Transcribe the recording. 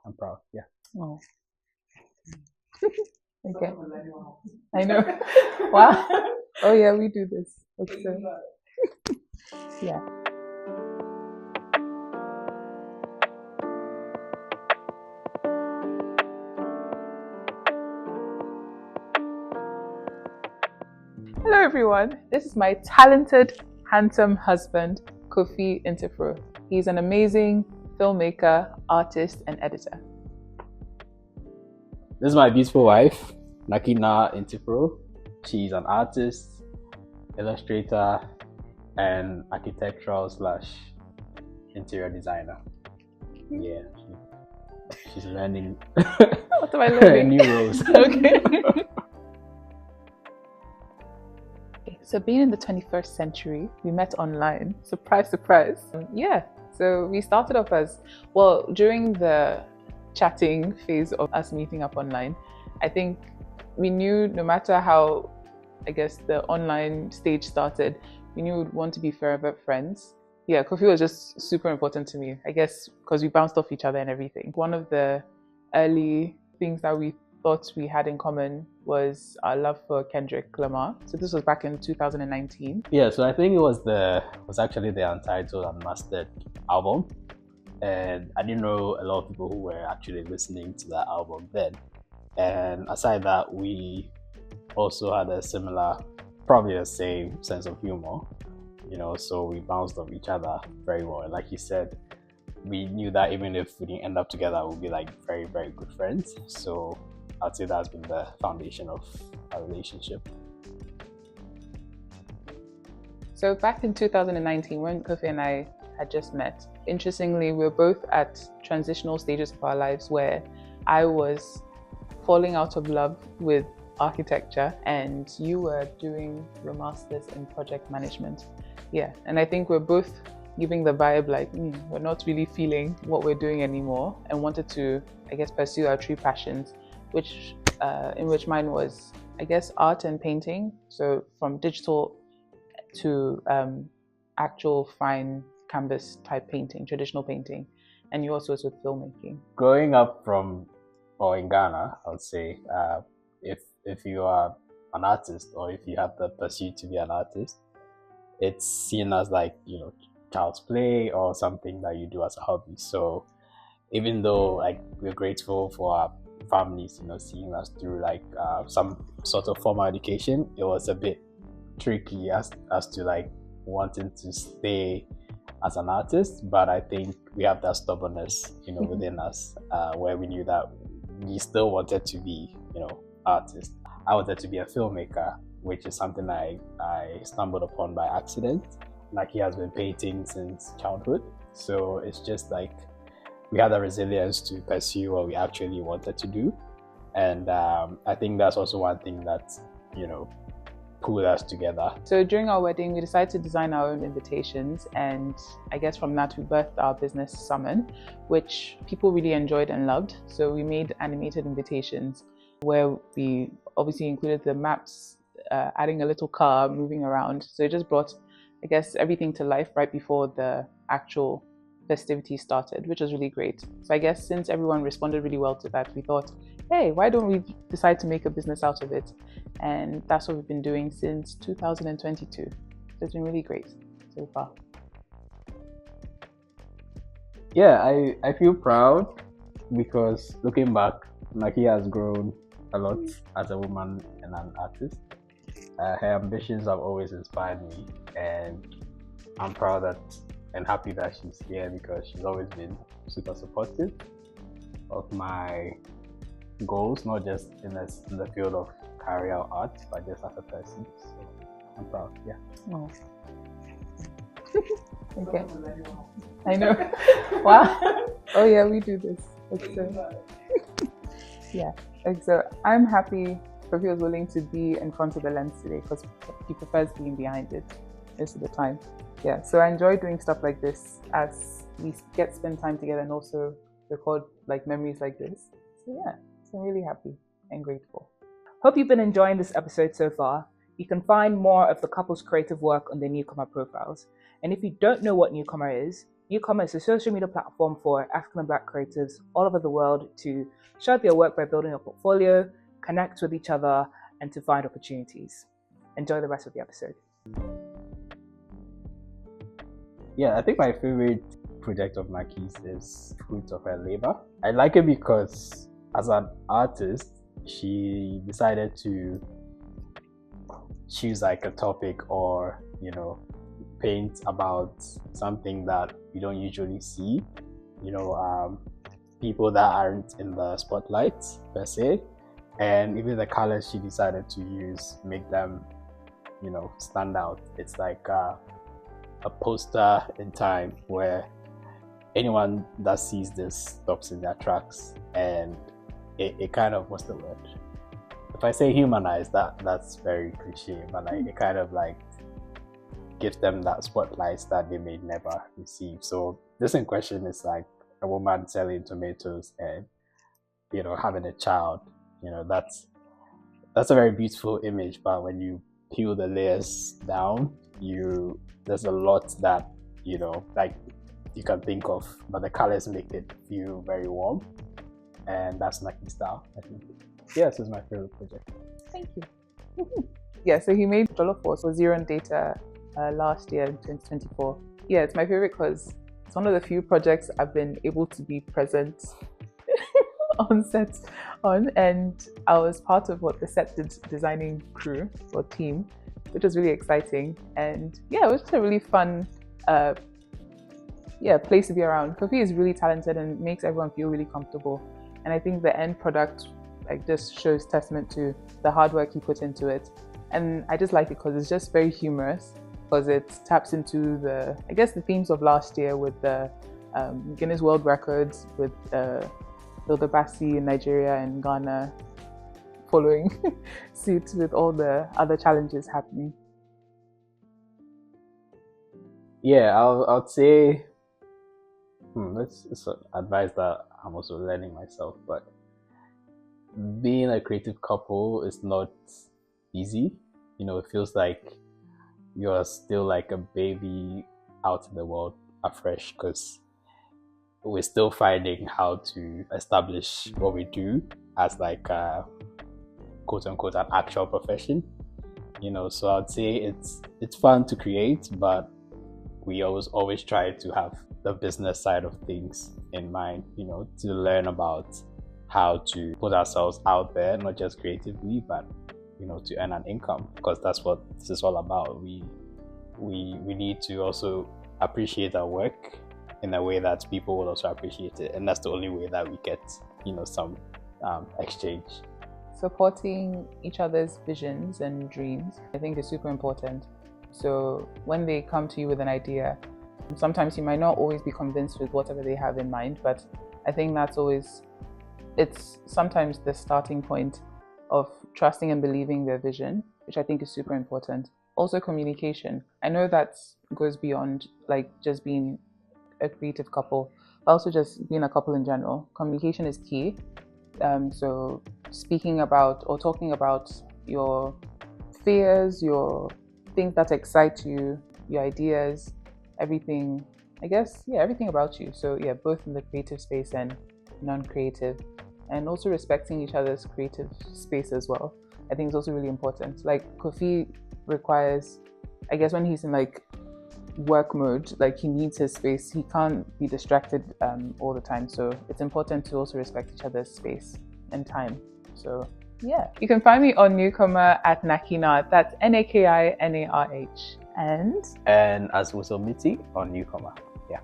I'm proud. Yeah. Oh. Okay. I know. Wow. Oh yeah, we do this. Okay. Yeah. Hello everyone. This is my talented, handsome husband, Kofi Interfro. He's an amazing filmmaker, artist, and editor. This is my beautiful wife, Naki Kofi. She's an artist, illustrator, and architectural/interior designer. Yeah, she's learning. What am I learning? New roles. Okay. So being in the 21st century, we met online. Surprise, surprise. Yeah. So we started off as, well, during the chatting phase of us meeting up online, I think we knew no matter how, I guess, the online stage started, we knew we'd want to be forever friends. Yeah, Kofi was just super important to me, I guess, because we bounced off each other and everything. One of the early things that we thought we had in common was our love for Kendrick Lamar. So this was back in 2019. Yeah, so I think it was actually the Untitled Unmastered album, and I didn't know a lot of people who were actually listening to that album then. And aside that, we also had a similar, probably the same sense of humor, so we bounced off each other very well. And like you said, we knew that even if we didn't end up together, we'd be like very, very good friends. So I'd say that's been the foundation of our relationship. So back in 2019, when Kofi and I had just met, interestingly, we were both at transitional stages of our lives where I was falling out of love with architecture and you were doing your master's in project management. Yeah, and I think we're both giving the vibe like we're not really feeling what we're doing anymore and wanted to, I guess, pursue our true passions, which in which mine was, I guess, art and painting. So from digital to actual fine canvas type painting, traditional painting, and you also was with filmmaking. Growing up in Ghana, I would say, if you are an artist or if you have the pursuit to be an artist, it's seen as like, child's play or something that you do as a hobby. So even though like we're grateful for our families, seeing us through like some sort of formal education, it was a bit tricky as to like wanting to stay as an artist. But I think we have that stubbornness, within us, where we knew that we still wanted to be, artists. I wanted to be a filmmaker, which is something I stumbled upon by accident. Like he has been painting since childhood. So it's just like we had the resilience to pursue what we actually wanted to do. And I think that's also one thing that, pulled us together. So during our wedding, we decided to design our own invitations. And I guess from that, we birthed our business, Summon, which people really enjoyed and loved. So we made animated invitations where we obviously included the maps, adding a little car moving around. So it just brought, I guess, everything to life right before the actual festivities started, which was really great. So I guess since everyone responded really well to that, we thought, hey, why don't we decide to make a business out of it? And that's what we've been doing since 2022. So it's been really great so far. Yeah, I feel proud because looking back, Naki has grown a lot as a woman and an artist. Her ambitions have always inspired me, and I'm proud and happy that she's here because she's always been super supportive of my goals, not just in the field of career art, but just as a person. So I'm proud. Yeah. Oh. Okay. I know. Wow. Oh yeah, we do this. Yeah. So I'm happy Kofi was willing to be in front of the lens today because he prefers being behind it most of the time. Yeah, so I enjoy doing stuff like this as we spend time together and also record like memories like this. So yeah, so I'm really happy and grateful. Hope you've been enjoying this episode so far. You can find more of the couple's creative work on their NewComma profiles. And if you don't know what NewComma is, NewComma is a social media platform for African and Black creatives all over the world to share their work by building a portfolio, connect with each other, and to find opportunities. Enjoy the rest of the episode. Yeah, I think my favorite project of Naki's is Fruits of Her Labor. I like it because as an artist, she decided to choose like a topic or, paint about something that we don't usually see. People that aren't in the spotlight per se, and even the colors she decided to use make them, stand out. It's like a poster in time where anyone that sees this stops in their tracks, and it kind of, what's the word? If I say humanize, that's very cliche, but like it kind of like gives them that spotlight that they may never receive. So this in question is like a woman selling tomatoes and having a child. That's a very beautiful image, but when you peel the layers down, there's a lot that like you can think of, but the colors make it feel very warm, and that's Naki style, I think. Yes, it's my favorite project. Thank you. Yeah, so he made Jollof War for Zero and Data last year in 2024. Yeah, it's my favorite because it's one of the few projects I've been able to be present on set on, and I was part of the set designing crew or team, which was really exciting. And yeah, it was just a really fun place to be around. Kofi is really talented and makes everyone feel really comfortable, and I think the end product just shows testament to the hard work he put into it. And I just like it because it's just very humorous, because it taps into the themes of last year with the Guinness World Records, with Hilda Bassi in Nigeria and Ghana following suit with all the other challenges happening. Yeah, I'd say it's advice that I'm also learning myself, but being a creative couple is not easy. It feels like you're still like a baby out in the world afresh, because we're still finding how to establish what we do as like a quote unquote an actual profession. So I'd say it's fun to create, but we always try to have the business side of things in mind, to learn about how to put ourselves out there, not just creatively, but to earn an income, because that's what this is all about. We need to also appreciate our work in a way that people will also appreciate it, and that's the only way that we get some exchange. Supporting each other's visions and dreams, I think, is super important. So when they come to you with an idea, sometimes you might not always be convinced with whatever they have in mind, but I think it's sometimes the starting point of trusting and believing their vision, which I think is super important. Also, communication. I know that goes beyond like just being a creative couple, but also just being a couple in general. Communication is key. So speaking about or talking about your fears, your things that excite you, your ideas, everything, everything about you. So yeah, both in the creative space and non-creative, and also respecting each other's creative space as well. I think it's also really important. Like Kofi requires, when he's in like work mode, like he needs his space. He can't be distracted all the time. So it's important to also respect each other's space and time. So yeah, you can find me on NewComma at Nakinarh. That's NAKINARH. And as Usomiti on NewComma. Yeah.